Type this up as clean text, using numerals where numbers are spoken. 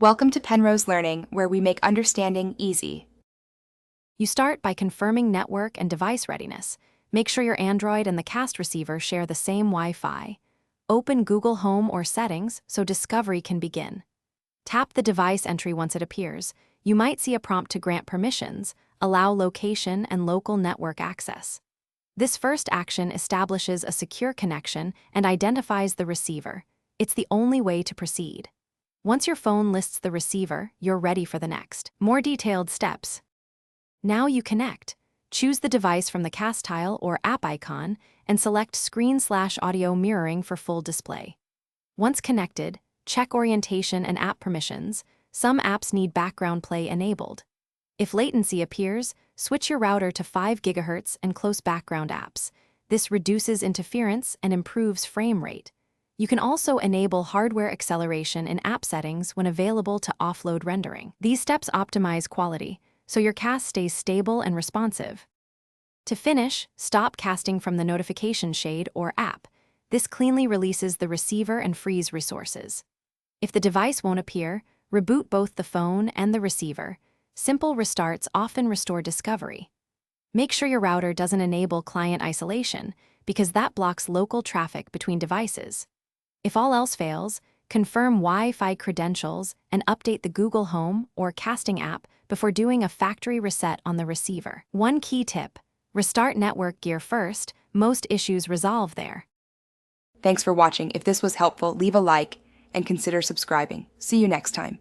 Welcome to Penrose Learning, where we make understanding easy. You start by confirming network and device readiness. Make sure your Android and the cast receiver share the same Wi-Fi. Open Google Home or Settings so discovery can begin. Tap the device entry once it appears. You might see a prompt to grant permissions, allow location and local network access. This first action establishes a secure connection and identifies the receiver. It's the only way to proceed. Once your phone lists the receiver, you're ready for the next, more detailed steps. Now you connect. Choose the device from the cast tile or app icon and select Screen/Audio Mirroring for full display. Once connected, check orientation and app permissions. Some apps need background play enabled. If latency appears, switch your router to 5 GHz and close background apps. This reduces interference and improves frame rate. You can also enable hardware acceleration in app settings when available to offload rendering. These steps optimize quality, so your cast stays stable and responsive. To finish, stop casting from the notification shade or app. This cleanly releases the receiver and frees resources. If the device won't appear, reboot both the phone and the receiver. Simple restarts often restore discovery. Make sure your router doesn't enable client isolation, because that blocks local traffic between devices. If all else fails, confirm Wi-Fi credentials and update the Google Home or Casting app before doing a factory reset on the receiver. One key tip: restart network gear first. Most issues resolve there. Thanks for watching. If this was helpful, leave a like and consider subscribing. See you next time.